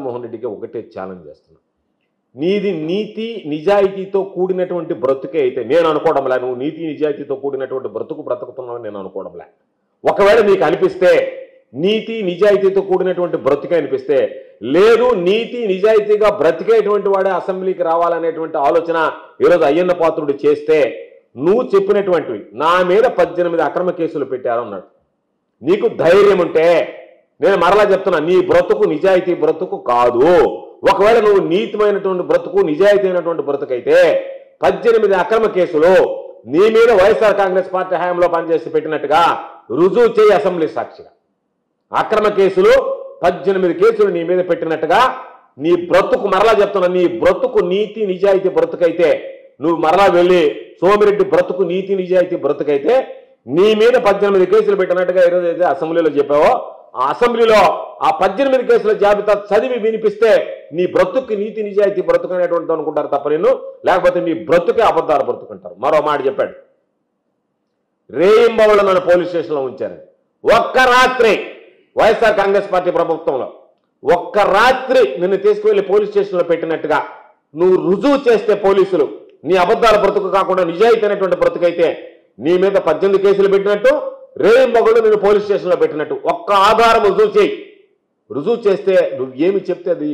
జగన్మోహన్ రెడ్డికి ఒకటే ఛాలెంజ్ చేస్తున్నా. నీది నీతి నిజాయితీతో కూడినటువంటి బ్రతుకే అయితే నేను అనుకోవడంలే, నువ్వు నీతి నిజాయితీతో కూడినటువంటి బ్రతుకుతున్నావని నేను అనుకోవడంలే. ఒకవేళ నీకు అనిపిస్తే నీతి నిజాయితీతో కూడినటువంటి బ్రతుకే అనిపిస్తే, లేదు నీతి నిజాయితీగా బ్రతికేటువంటి వాడే అసెంబ్లీకి రావాలనేటువంటి ఆలోచన ఈరోజు అయ్యన్న పాత్రుడు చేస్తే, నువ్వు చెప్పినటువంటివి నా మీద 18 అక్రమ కేసులు పెట్టారు అన్నాడు. నీకు ధైర్యం ఉంటే నేను మరలా చెప్తున్నా, నీ బ్రతుకు నిజాయితీ బ్రతుకు కాదు. ఒకవేళ నువ్వు నీతిమైనటువంటి బ్రతుకు నిజాయితీ అయినటువంటి బ్రతుకైతే 18 అక్రమ కేసులు నీ మీద వైఎస్ఆర్ కాంగ్రెస్ పార్టీ హయాంలో పనిచేసి పెట్టినట్టుగా రుజువు చేయి అసెంబ్లీ సాక్షిగా. అక్రమ కేసులు 18 కేసులు నీ మీద పెట్టినట్టుగా నీ బ్రతుకు, మరలా చెప్తున్నా, నీ బ్రతుకు నీతి నిజాయితీ బ్రతుకైతే, నువ్వు మరలా వెళ్ళి సోమిరెడ్డి బ్రతుకు నీతి నిజాయితీ బ్రతుకైతే నీ మీద 18 కేసులు పెట్టినట్టుగా ఈరోజు అయితే అసెంబ్లీలో చెప్పావో, ఆ అసెంబ్లీలో ఆ 18 కేసుల జాబితా చదివి వినిపిస్తే నీ బ్రతుకు నీతి నిజాయితీ బ్రతుకు అనేటువంటి అనుకుంటారు తప్ప నిన్ను, లేకపోతే నీ బ్రతుకే అబద్ధాలు బ్రతుకుంటారు. మరో మాట చెప్పాడు, రేయింబవళ్ళు నన్ను పోలీస్ స్టేషన్లో ఉంచారు. ఒక్క రాత్రి వైఎస్ఆర్ కాంగ్రెస్ పార్టీ ప్రభుత్వంలో ఒక్క రాత్రి నిన్ను తీసుకువెళ్ళి పోలీస్ స్టేషన్లో పెట్టినట్టుగా నువ్వు రుజువు చేస్తే పోలీసులు నీ అబద్ధాల బ్రతుకు కాకుండా నిజాయితీ అయినటువంటి బ్రతుకైతే నీ మీద 18 కేసులు పెట్టినట్టు, రేయింబవళ్ళు నిన్ను పోలీస్ స్టేషన్లో పెట్టినట్టు ఒక్క ఆధారం రుజువు చేయి. రుజువు చేస్తే నువ్వు ఏమి చెప్తే అది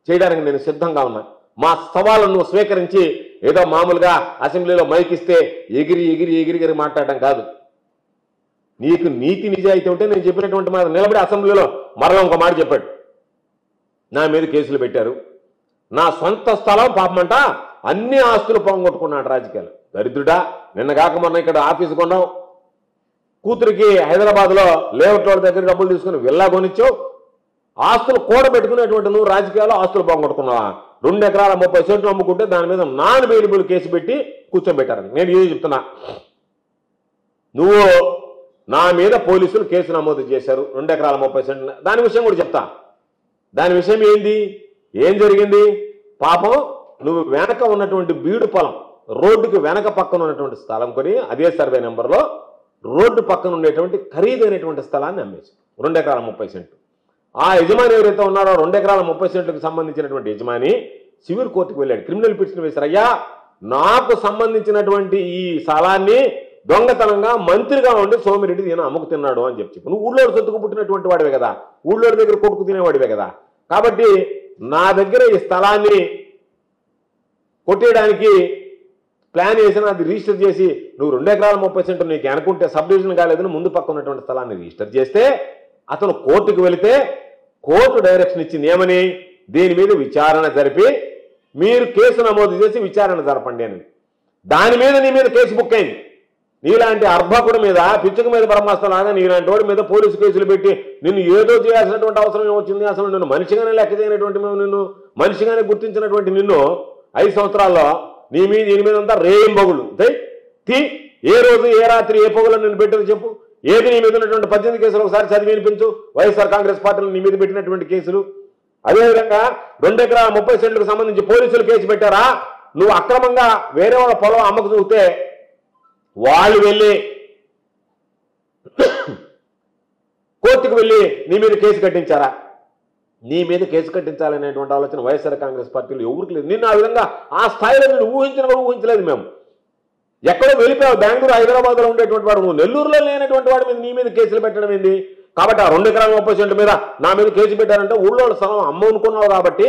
చేయడానికి నేను సిద్ధంగా ఉన్నా. మా సవాళ్ళను నువ్వు స్వీకరించి ఏదో మామూలుగా అసెంబ్లీలో మైకిస్తే ఎగిరి ఎగిరి ఎగిరి ఎగిరి మాట్లాడటం కాదు. నీకు నీతి నిజాయితీ ఉంటే నేను చెప్పినటువంటి మాట నిలబడి అసెంబ్లీలో మరలా ఇంకో మాట చెప్పాడు, నా మీద కేసులు పెట్టారు, నా సొంత స్థలం పాపమంట అన్ని ఆస్తులు పోగొట్టుకున్నాడు రాజకీయాలు. దరిద్రుడా, నిన్న కాక మొన్న ఇక్కడ ఆఫీసు కొన్నావు, కూతురికి హైదరాబాద్లో లేఅవుట్ వాళ్ళ దగ్గర డబ్బులు తీసుకుని విల్లా కొనిచ్చావు, ఆస్తులు కూడబెట్టుకునేటువంటి నువ్వు రాజకీయాల్లో ఆస్తులు పోగొట్టుకున్నావా? 2 ఎకరాల 30 సెంట్లు అమ్ముకుంటే దాని మీద నాన్ బెయిలబుల్ కేసు పెట్టి కూర్చోబెట్టారని నేను ఏది చెప్తున్నా. నువ్వు నా మీద పోలీసులు కేసు నమోదు చేశారు 2 ఎకరాల 30 సెంట్లు. దాని విషయం కూడా చెప్తా. దాని విషయం ఏంది, ఏం జరిగింది? పాపం నువ్వు వెనక ఉన్నటువంటి బీడు పొలం, రోడ్డుకి వెనక పక్కన ఉన్నటువంటి స్థలం కొని అదే సర్వే నెంబర్లో రోడ్డు పక్కన ఉండేటువంటి ఖరీదైనటువంటి స్థలాన్ని అమ్మేసి 2 ఎకరాల 30 సెంట్లు. ఆ యజమాని ఎవరైతే ఉన్నారో 2 ఎకరాల 30 సెంట్లకు సంబంధించినటువంటి యజమాని సివిల్ కోర్టుకు వెళ్ళాడు, క్రిమినల్ పిటిషన్ వేశారు. అయ్యా, నాకు సంబంధించినటువంటి ఈ స్థలాన్ని దొంగతనంగా మంత్రిగా ఉండి సోమిరెడ్డి ఈయన అమ్ముకు తిన్నాడు అని చెప్పి, నువ్వు ఊళ్ళోడు సొత్తుకు పుట్టినటువంటి వాడివే కదా, ఊళ్ళోడి దగ్గర కొట్టుకు తినేవాడివే కదా, కాబట్టి నా దగ్గర ఈ స్థలాన్ని కొట్టేయడానికి ప్లాన్ చేసిన అది రిజిస్టర్ చేసి నువ్వు 2 ఎకరాల 30 సెంట్లు నీకు అనుకుంటే సబ్ డివిజన్ కాలేదని ముందు పక్క ఉన్నటువంటి స్థలాన్ని రిజిస్టర్ చేస్తే అతను కోర్టుకు వెళితే కోర్టు డైరెక్షన్ ఇచ్చింది ఏమని, దీని మీద విచారణ జరిపి మీరు కేసు నమోదు చేసి విచారణ జరపండి అని. దాని మీద నీ మీద కేసు బుక్ అయింది. నీలాంటి అర్భకుడి మీద, పిచ్చుక మీద బ్రహ్మాస్త్రలాగా నీలాంటి వాడి మీద పోలీసు కేసులు పెట్టి నిన్ను ఏదో చేయాల్సినటువంటి అవసరం ఏమొచ్చింది? అసలు నిన్ను మనిషిగానే లెక్క చేయనటువంటి మేము నిన్ను మనిషిగానే గుర్తించినటువంటి నిన్ను 5 సంవత్సరాల్లో నీ మీద అంతా రేయింబగుళ్ళు ఏ రోజు ఏ రాత్రి ఏ పొగలు నిన్ను పెట్టారు చెప్పు. ఏది నీ మీద ఉన్నటువంటి 18 కేసులు ఒకసారి చదివి వినిపించు. వైఎస్ఆర్ కాంగ్రెస్ పార్టీలు నీ మీద పెట్టినటువంటి కేసులు. అదేవిధంగా 2 ఎకరాల 30 సెంట్లకు సంబంధించి పోలీసులు కేసు పెట్టారా? నువ్వు అక్రమంగా వేరే వాళ్ళ పొలం అమ్మకు చూస్తే వాళ్ళు వెళ్ళి కోర్టుకు వెళ్ళి నీ మీద కేసు కట్టించారా? నీ మీద కేసు కట్టించాలనేటువంటి ఆలోచన వైఎస్ఆర్ కాంగ్రెస్ పార్టీలు ఎవరికి లేదు. నిన్ను ఆ విధంగా ఆ స్థాయిలో నేను ఊహించలేదు మేము. ఎక్కడో వెళ్ళిపోయావు, బెంగళూరు హైదరాబాద్లో ఉండేటువంటి వాడు, నువ్వు నెల్లూరులో లేనటువంటి వాడి మీద నీ మీద కేసులు పెట్టడం ఏంది? కాబట్టి ఆ 2 ఎకరాల 30 సెంట్ల మీద నా మీద కేసు పెట్టారంటే ఊళ్ళో స్థలం అమ్మనుకున్నావు కాబట్టి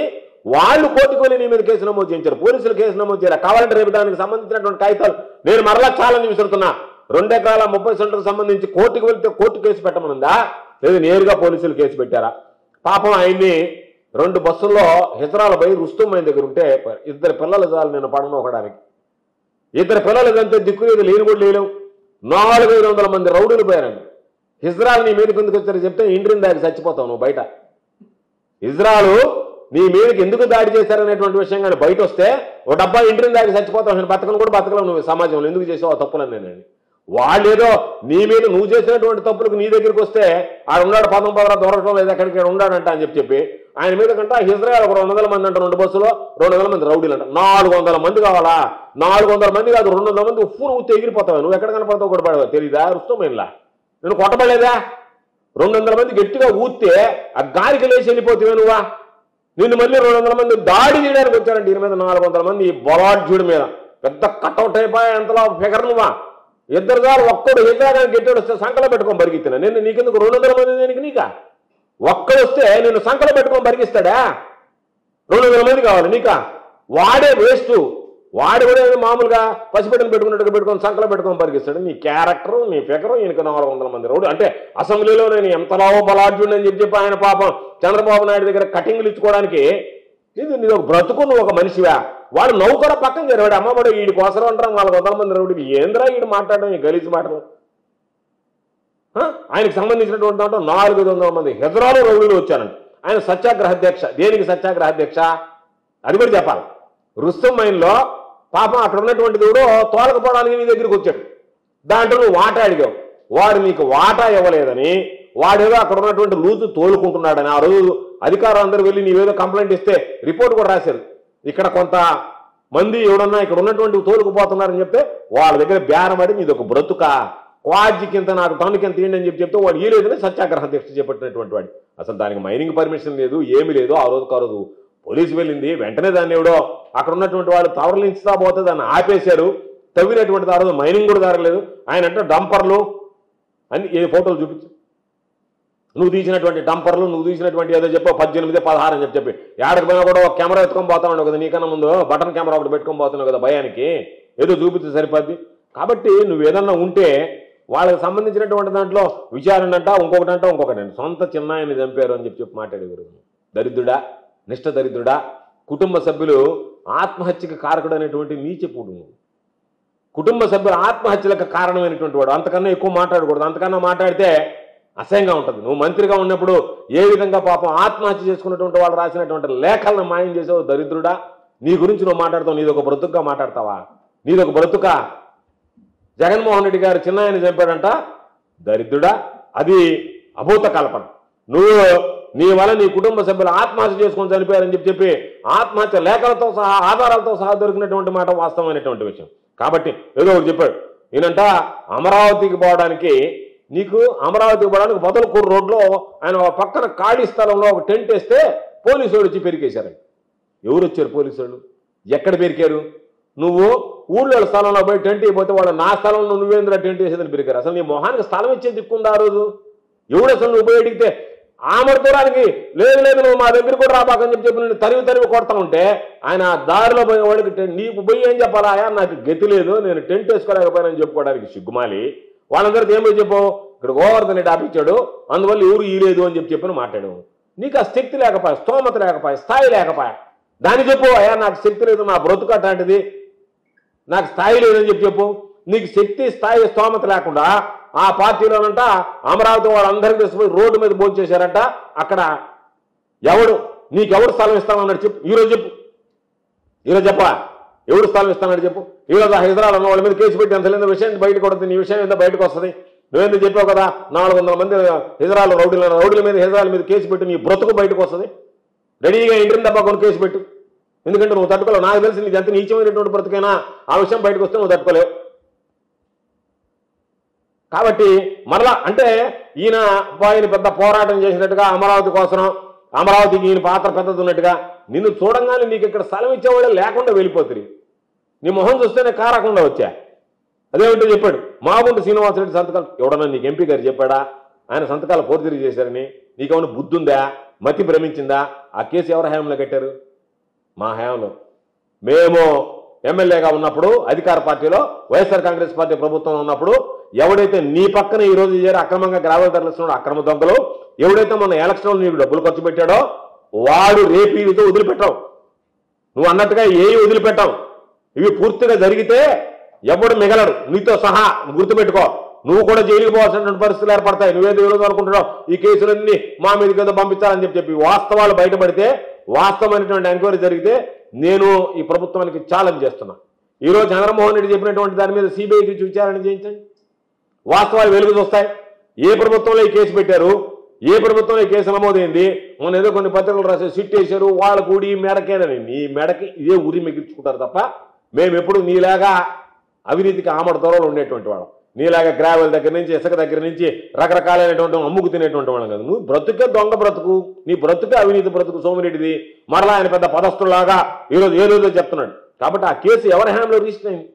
వాళ్ళు కోర్టుకు వెళ్ళి నీ మీద కేసు నమోదు చేయించారు, పోలీసులు కేసు నమోదు చేయాలి. కావాలంటే రేపు దానికి సంబంధించినటువంటి కాగితాలు నేను మరలా ఛాలెంజ్ విసురుతున్నా. 2 ఎకరాల 30 సెంట్లకు సంబంధించి కోర్టుకు వెళ్తే కోర్టు కేసు పెట్టమనుందా, లేదు నేరుగా పోలీసులు కేసు పెట్టారా? పాపం ఆయన్ని 2 బస్సుల్లో హిజ్రాల పోయి రుస్తుమైన దగ్గర ఉంటే 2 పిల్లలు చాలు నేను పడను ఒకడానికి. 2 పిల్లలు కంటే దిక్కు లేదు, లేని కూడా లేవు. 400-500 మంది రౌడీలు పోయారండి. హిజ్రాల్ నీ మీదకి ఎందుకు వచ్చారో చెప్తే ఇంటిని దాడి చచ్చిపోతావు నువ్వు బయట. ఇజ్రాయలు నీ మీదకి ఎందుకు దాడి చేశారనేటువంటి విషయం కానీ బయట వస్తే ఓ డబ్బా ఇంటిని దాడి చచ్చిపోతావు. నేను బతకను కూడా బతకలేవు నువ్వు సమాజంలో, ఎందుకు చేసావు ఆ తప్పులని నేను. వాళ్ళు ఏదో నీ మీద నువ్వు చేసినటువంటి తప్పులకు నీ దగ్గరికి వస్తే ఆడ ఉన్నాడు 11 దొరకడం లేదు ఎక్కడికి ఉన్నాడంట అని చెప్పి ఆయన మీద కంటే ఇజ్రాయల్ ఒక 200 మంది అంట, 2 బస్సులో 200 మంది రౌడీలు అంట. 400 మంది కావాలా? 400 మంది కాదు, 200 మంది ఉప్పును ఊతే ఎగిరిపోతావు. నువ్వు ఎక్కడ కనపడతావు కూడా పడవా తెలీదా? రుస్తమైనలా నేను కొట్టబడలేదా? 200 మంది గట్టిగా ఊస్తే ఆ గాలికి లేచి వెళ్ళిపోతావే నువ్వా? నిన్ను మళ్ళీ 200 మంది దాడి చేయడానికి వచ్చారంటే దీని మీద 400 మంది ఈ బలాఢ్యుడి మీద పెద్ద కట్అవుట్ అయిపోయా ఎంతలో ఫిగర్ నువ్వా ఇద్దరు గారు ఒక్కడు ఎదురాగా గెట్టాడు వస్తే సంకలో పెట్టుకొని బరిగిస్తున్నా నేను నీకెందుకు 200 మంది దేనికి నీకా ఒక్కడు వస్తే నేను సంకలో పెట్టుకొని బరిగిస్తాడా 200 మంది కావాలి నీకా వాడే వేస్ట్ వాడు కూడా మామూలుగా పసిపెట్టలు పెట్టుకున్నట్టుగా పెట్టుకొని సంకలో పెట్టుకొని పరిగిస్తాడు నీ క్యారెక్టరు నీ ఫిగరు ఈయనకు 400 మంది రౌడీ అంటే అసెంబ్లీలో నేను ఎంతలో బలాఢ్యుడు అని చెప్పి ఆయన పాపం చంద్రబాబు నాయుడు దగ్గర కటింగ్లు ఇచ్చుకోవడానికి నీ ఒక బ్రతుకు నువ్వు ఒక మనిషివా వాడు నవ్వు కూడా పక్కన జరివాడు అమ్మబడు వీడి కోసం అంటారు 400 మంది రౌడీ ఏంద్రా వీడు మాట్లాడడం ఈ గలీజు మాటలు ఆయనకు సంబంధించినటువంటి దాంట్లో 400 మంది హెజరాలు రౌడీలు వచ్చారంట ఆయన సత్యాగ్రహ దీక్ష దేనికి సత్యాగ్రహ దీక్ష అది కూడా చెప్పాలి రుస్తుం మైన్లో పాపం అక్కడ ఉన్నటువంటి దేవుడు తోలకపోవడానికి నీ దగ్గరికి వచ్చాడు దాంట్లో నువ్వు వాటా అడిగావు వాడు నీకు వాటా ఇవ్వలేదని వాడేదో అక్కడ ఉన్నటువంటి లూజు తోలుకుంటున్నాడని ఆ రోజు అధికారులు అందరూ వెళ్ళి నీవేదో కంప్లైంట్ ఇస్తే రిపోర్ట్ కూడా రాశారు ఇక్కడ కొంత మంది ఎవడన్నా ఇక్కడ ఉన్నటువంటి తోలుకుపోతున్నారని చెప్తే వాళ్ళ దగ్గర బేరమడి నీది ఒక బ్రతుక క్వాడ్జికింత నాకు టన్నుకింత తీయండి అని చెప్తే వాడు ఈ లేదని సత్యాగ్రహ దీక్ష చేపట్టినటువంటి వాడు అసలు దానికి మైనింగ్ పర్మిషన్ లేదు ఏమీ లేదు ఆ రోజు పోలీసు వెళ్ళింది వెంటనే దాన్ని ఎవడో అక్కడ ఉన్నటువంటి వాళ్ళు తవరలించుతా పోతే దాన్ని ఆపేశారు తవ్వినటువంటి ఆ రోజు మైనింగ్ కూడా జరగలేదు ఆయన అంటే డంపర్లు అని ఏ ఫోటోలు చూపించు నువ్వు తీసినటువంటి డంపర్లు నువ్వు తీసినటువంటి ఏదో చెప్పో 18, 16 అని చెప్పి ఏడకి పోయినా కూడా ఒక కెమెరా ఎత్తుకొని పోతా ఉండవు కదా నీకన్నా ముందు బటన్ కెమెరా ఒకటి పెట్టుకొని పోతున్నావు కదా భయానికి ఏదో చూపిస్తే సరిపోద్ది కాబట్టి నువ్వు ఏదన్నా ఉంటే వాళ్ళకి సంబంధించినటువంటి దాంట్లో విచారణ అంట ఇంకొకటి సొంత చిన్నాయన్ని చంపారు అని చెప్పి మాట్లాడేవారు దరిద్రుడా నిష్ఠ దరిద్రుడా కుటుంబ సభ్యులు ఆత్మహత్యకి కారకుడు అనేటువంటి నీచపుడు కుటుంబ సభ్యుల ఆత్మహత్యలకు కారణమైనటువంటి వాడు అంతకన్నా ఎక్కువ మాట్లాడకూడదు అంతకన్నా మాట్లాడితే అసహ్యంగా ఉంటుంది నువ్వు మంత్రిగా ఉన్నప్పుడు ఏ విధంగా పాపం ఆత్మహత్య చేసుకున్నటువంటి వాళ్ళు రాసినటువంటి లేఖలను మాయం చేసావు దరిద్రుడా నీ గురించి నువ్వు మాట్లాడతావు నీదొక బ్రతుకుగా మాట్లాడతావా నీదొక బ్రతుక జగన్మోహన్ రెడ్డి గారు చిన్నాయని చంపాడంట దరిద్రుడా అది అభూత కల్పన నువ్వు నీ వల్ల నీ కుటుంబ సభ్యులు ఆత్మహత్య చేసుకొని చనిపోయారని చెప్పి ఆత్మహత్య లేఖలతో సహా ఆధారాలతో సహా దొరికినటువంటి మాట వాస్తవమైనటువంటి విషయం కాబట్టి ఏదో ఒకటి చెప్పాడు ఈయనంట అమరావతికి పోవడానికి నీకు అమరావతికి పోవడానికి బదలకూరు రోడ్లో ఆయన పక్కన ఖాళీ స్థలంలో ఒక టెంట్ వేస్తే పోలీసు వాళ్ళు వచ్చి పెరికేశారండి ఎవరు వచ్చారు పోలీసు వాళ్ళు ఎక్కడ పెరికారు నువ్వు ఊళ్ళో స్థలంలో పోయి టెంట్ అయిపోతే వాళ్ళు నా స్థలంలో నువ్వేంద్ర టెంట్ వేసేదని పెరిగారు అసలు నీ మొహానికి స్థలం ఇచ్చే దిక్కుందా ఆ రోజు ఎవడు అసలు నువ్వు పోయి అడిగితే ఆమర్తోరానికి లేదు నువ్వు మా దగ్గర కూడా రాబాకని చెప్పి నేను తరివి కొడతా ఉంటే ఆయన దారిలో పోయే వాడికి నీకు పోయి ఏం చెప్పాలా నాకు గతి లేదు నేను టెంట్ వేసుకోలేకపోయానని చెప్పుకోవడానికి సిగ్గుమాలి వాళ్ళందరికీ ఏమో చెప్పు ఇక్కడ గోవర్ధన్ రెడ్డి ఆపించాడు అందువల్ల ఎవరు ఈలేదు అని చెప్పి మాట్లాడావు నీకు ఆ శక్తి లేకపోయా స్తోమత లేకపోయా స్థాయి లేకపోయా దాన్ని చెప్పు నాకు శక్తి లేదు నా బ్రతుకు అట్లాంటిది నాకు స్థాయి లేదని చెప్పు నీకు శక్తి స్థాయి స్తోమత లేకుండా ఆ పార్టీలోనంట అమరావతి వాళ్ళందరికీ తీసుకుపోయి రోడ్డు మీద భోజనం చేశారంట అక్కడ నీకెవడు స్థలం ఇస్తానన్నాడు చెప్పు ఈరోజు చెప్పా ఎవడు స్థలం ఇస్తానని చెప్పు ఈరోజు హైదరాబాద్ ఉన్న వాళ్ళ మీద కేసు పెట్టి అంత లేదు విషయం బయటకు కొడుతుంది నీ విషయం ఎంత బయటకు వస్తుంది నువ్వేందుకు చెప్పావు కదా 400 మంది హైదరాబాద్ రౌడీల మీద హైదరాబాద్ మీద కేసు పెట్టి నీ బ్రతుకు బయటకు వస్తుంది రెడీగా ఇంటిని డబ్బా కొన్ని కేసు పెట్టు ఎందుకంటే నువ్వు తట్టుకోలేవు నాకు తెలిసి నీకు ఎంత నీచమైనటువంటి బ్రతుకైనా ఆ విషయం బయటకు వస్తే నువ్వు తట్టుకోలేవు కాబట్టి మరలా అంటే ఈయన పెద్ద పోరాటం చేసినట్టుగా అమరావతి కోసం అమరావతికి ఈయన పాత్ర పెద్దది ఉన్నట్టుగా నిన్ను చూడంగానే నీకు ఇక్కడ స్థలం ఇచ్చేవాడే లేకుండా వెళ్ళిపోతుంది నీ మొహం చూస్తేనే కారకుండా వచ్చా అదేమిటో చెప్పాడు మాగుంట శ్రీనివాసరెడ్డి సంతకాలు ఎవడన్నా నీకు ఎంపీ గారు చెప్పాడా ఆయన సంతకాలు ఫోర్జరీ చేశారని నీకేమైనా బుద్ధి ఉందా మతి భ్రమించిందా ఆ కేసు ఎవరి హయాంలో కట్టారు మా హయాంలో మేము ఎమ్మెల్యేగా ఉన్నప్పుడు అధికార పార్టీలో వైఎస్ఆర్ కాంగ్రెస్ పార్టీ ప్రభుత్వం ఉన్నప్పుడు ఎవడైతే నీ పక్కన ఈ రోజు అక్రమంగా గ్రావెల్ తరలిస్తున్నాడు అక్రమ దొంగలు ఎవడైతే మన ఎలక్షన్లో నీకు డబ్బులు ఖర్చు పెట్టాడో వాడు రేపీతో వదిలిపెట్టావు నువ్వు అన్నట్టుగా ఏవి వదిలిపెట్టావు ఇవి పూర్తిగా జరిగితే ఎవడు మిగలడు నీతో సహా గుర్తుపెట్టుకో నువ్వు కూడా జైలుకి పోవాల్సినటువంటి పరిస్థితులు ఏర్పడతాయి నువ్వేదో ఈరోజు అనుకుంటున్నావు ఈ కేసులన్నీ మా మీదకి ఏదో పంపించాలని చెప్పి వాస్తవాలు బయటపడితే వాస్తవమైనటువంటి ఎంక్వైరీ జరిగితే నేను ఈ ప్రభుత్వానికి ఛాలెంజ్ చేస్తున్నా ఈరోజు చంద్రమోహన్ రెడ్డి చెప్పినటువంటి దాని మీద సిబిఐకి విచారణ చేయించండి వాస్తవాలు వెలుగు చూస్తాయి ఏ ప్రభుత్వంలో ఈ కేసు పెట్టారు ఏ ప్రభుత్వంలో ఈ కేసు నమోదైంది మొన్న ఏదో కొన్ని పత్రికలు రాసే సిట్ వేశారు వాళ్ళ కూడి మెడకేనని నీ మెడకి ఇదే ఉరి మిగిల్చుకుంటారు తప్ప మేము ఎప్పుడు నీలాగా అవినీతికి ఆమడ దూరంలో ఉండేటువంటి వాళ్ళం నీలాగా గ్రావెల్ దగ్గర నుంచి ఇసుక దగ్గర నుంచి రకరకాలైనటువంటి అమ్ముకు తినేటువంటి వాళ్ళం కదా. నువ్వు బ్రతుకే దొంగ బ్రతుకు, నీ బ్రతుకే అవినీతి బ్రతుకు సోమిరెడ్డిది. మరలా ఆయన పెద్ద పదస్తులాగా ఈరోజు ఏదో చెప్తున్నాడు. కాబట్టి ఆ కేసు ఎవరి హ్యాండ్లో రిజిస్టర్ అయింది?